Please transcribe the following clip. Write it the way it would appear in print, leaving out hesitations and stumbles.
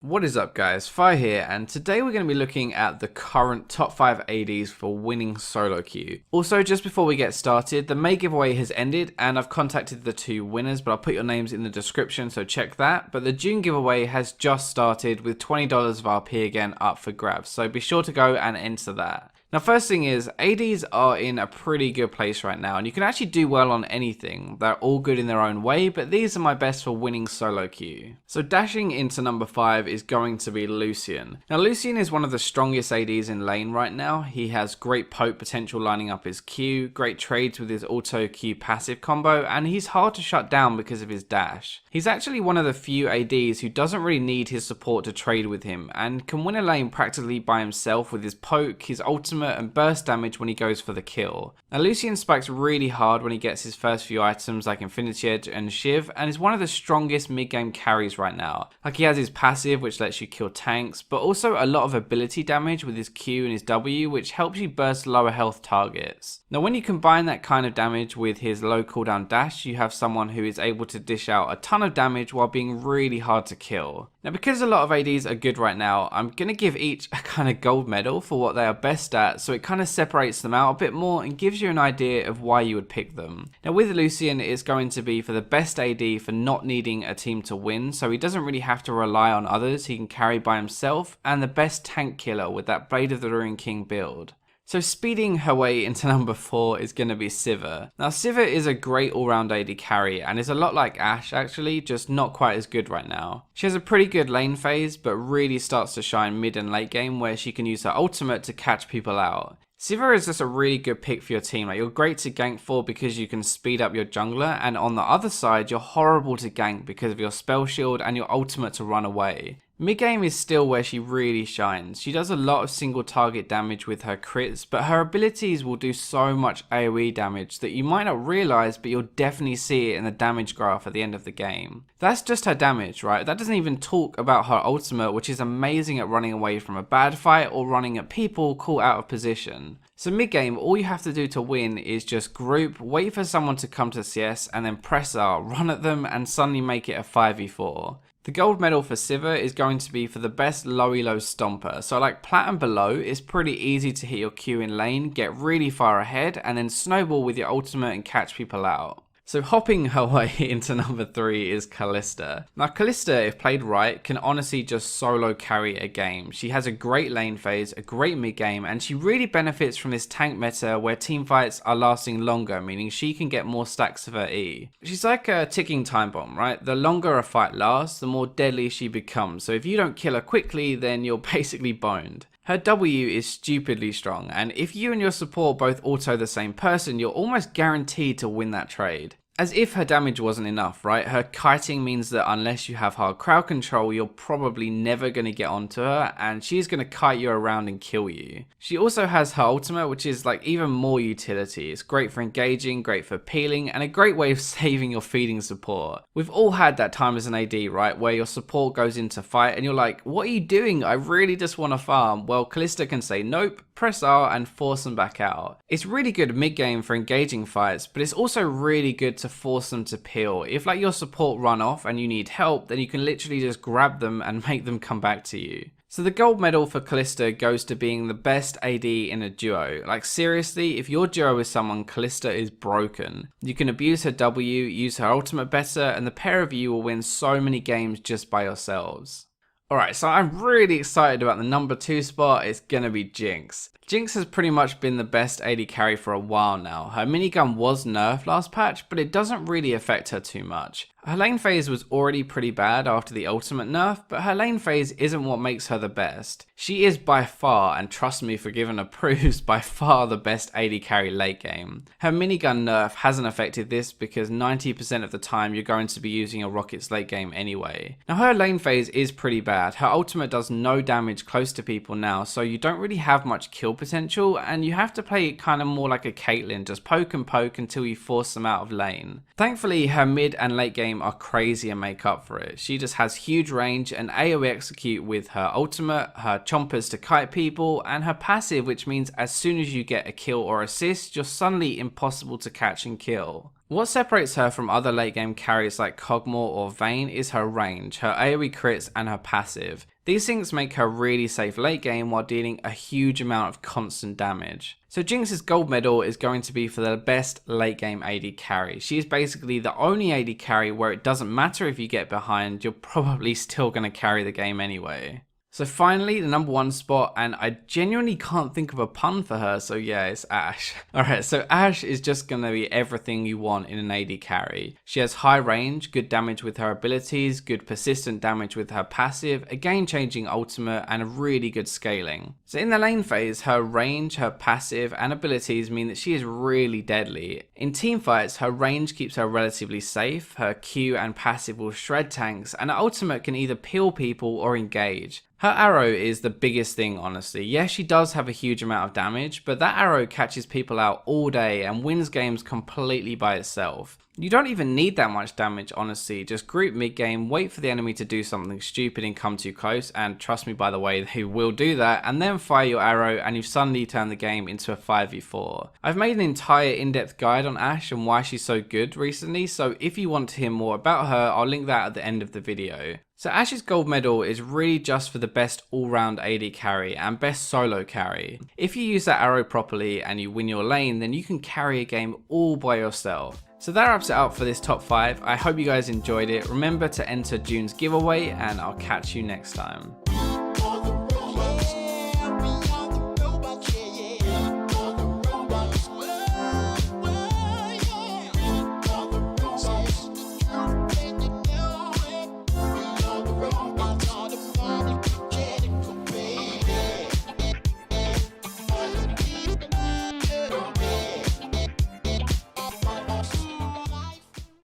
What is up guys, Fire here, and today we're going to be looking at the current top 5 ADs for winning solo queue. Also, just before we get started, the May giveaway has ended and I've contacted the 2 winners, but I'll put your names in the description, so check that. But the June giveaway has just started with $20 of RP again up for grabs, so be sure to go and enter that. Now, first thing is, ADs are in a pretty good place right now, and you can actually do well on anything. They're all good in their own way, but these are my best for winning solo queue. So dashing into number 5 is going to be Lucian. Now, Lucian is one of the strongest ADs in lane right now. He has great poke potential lining up his Q, great trades with his auto Q passive combo, and he's hard to shut down because of his dash. He's actually one of the few ADs who doesn't really need his support to trade with him, and can win a lane practically by himself with his poke, his ultimate, and burst damage when he goes for the kill. Now, Lucian spikes really hard when he gets his first few items like Infinity Edge and Shiv, and is one of the strongest mid-game carries right now. Like, he has his passive which lets you kill tanks, but also a lot of ability damage with his Q and his W, which helps you burst lower health targets. Now, when you combine that kind of damage with his low cooldown dash, you have someone who is able to dish out a ton of damage while being really hard to kill. Now, because a lot of ADs are good right now, I'm going to give each a kind of gold medal for what they are best at, so it kind of separates them out a bit more and gives you an idea of why you would pick them. Now, with Lucian, it's going to be for the best AD for not needing a team to win, so he doesn't really have to rely on others, he can carry by himself, and the best tank killer with that Blade of the Ruined King build. So speeding her way into number 4 is going to be Sivir. Now, Sivir is a great all-round AD carry and is a lot like Ashe actually, just not quite as good right now. She has a pretty good lane phase, but really starts to shine mid and late game where she can use her ultimate to catch people out. Sivir is just a really good pick for your team. Like, you're great to gank for because you can speed up your jungler, and on the other side, you're horrible to gank because of your spell shield and your ultimate to run away. Mid game is still where she really shines. She does a lot of single target damage with her crits, but her abilities will do so much AoE damage that you might not realize, but you'll definitely see it in the damage graph at the end of the game. That's just her damage, right? That doesn't even talk about her ultimate, which is amazing at running away from a bad fight or running at people caught out of position. So mid game, all you have to do to win is just group, wait for someone to come to CS, and then press R, run at them, and suddenly make it a 5v4. The gold medal for Sivir is going to be for the best low elo stomper. So like plat and below, it's pretty easy to hit your Q in lane, get really far ahead, and then snowball with your ultimate and catch people out. So hopping her way into number 3 is Kalista. Now, Kalista, if played right, can honestly just solo carry a game. She has a great lane phase, a great mid game, and she really benefits from this tank meta where team fights are lasting longer, meaning she can get more stacks of her E. She's like a ticking time bomb, right? The longer a fight lasts, the more deadly she becomes. So if you don't kill her quickly, then you're basically boned. Her W is stupidly strong, and if you and your support both auto the same person, you're almost guaranteed to win that trade. As if her damage wasn't enough, right? Her kiting means that unless you have hard crowd control, you're probably never going to get onto her, and she's going to kite you around and kill you. She also has her ultimate, which is like even more utility. It's great for engaging, great for peeling, and a great way of saving your feeding support. We've all had that time as an AD, right? Where your support goes into fight and you're like, what are you doing? I really just want to farm. Well, Kalista can say nope, press R, and force them back out. It's really good mid game for engaging fights, but it's also really good to force them to peel. If like your support run off and you need help, then you can literally just grab them and make them come back to you. So the gold medal for Kalista goes to being the best AD in a duo. Like seriously, if your duo is someone, Kalista is broken. You can abuse her W, use her ultimate better, and the pair of you will win so many games just by yourselves. Alright, so I'm really excited about the number 2 spot. It's gonna be Jinx. Jinx has pretty much been the best AD carry for a while now. Her minigun was nerfed last patch, but it doesn't really affect her too much. Her lane phase was already pretty bad after the ultimate nerf, but her lane phase isn't what makes her the best. She is by far, and trust me, Forgiven approves, by far the best AD carry late game. Her minigun nerf hasn't affected this because 90% of the time you're going to be using your rockets late game anyway. Now, her lane phase is pretty bad. Her ultimate does no damage close to people now, so you don't really have much kill potential, and you have to play it kind of more like a Caitlyn, just poke and poke until you force them out of lane. Thankfully, her mid and late game are crazy and make up for it. She just has huge range and AoE execute with her ultimate, her chompers to kite people, and her passive, which means as soon as you get a kill or assist, you're suddenly impossible to catch and kill. What separates her from other late game carries like Kog'Maw or Vayne is her range, her AoE crits and her passive. These things make her really safe late game while dealing a huge amount of constant damage. So Jinx's gold medal is going to be for the best late game AD carry. She is basically the only AD carry where it doesn't matter if you get behind, you're probably still going to carry the game anyway. So finally, the number 1 spot, and I genuinely can't think of a pun for her, so yeah, it's Ashe. Alright, so Ashe is just going to be everything you want in an AD carry. She has high range, good damage with her abilities, good persistent damage with her passive, a game-changing ultimate, and a really good scaling. So in the lane phase, her range, her passive, and abilities mean that she is really deadly. In teamfights, her range keeps her relatively safe, her Q and passive will shred tanks, and her ultimate can either peel people or engage. Her arrow is the biggest thing, honestly. Yes, she does have a huge amount of damage, but that arrow catches people out all day and wins games completely by itself. You don't even need that much damage, honestly. Just group mid game, wait for the enemy to do something stupid and come too close, and trust me by the way, they will do that, and then fire your arrow and you've suddenly turned the game into a 5v4. I've made an entire in-depth guide on Ashe and why she's so good recently, so if you want to hear more about her, I'll link that at the end of the video. So Ashe's gold medal is really just for the best all-round AD carry and best solo carry. If you use that arrow properly and you win your lane, then you can carry a game all by yourself. So that wraps it up for this top 5. I hope you guys enjoyed it. Remember to enter June's giveaway and I'll catch you next time.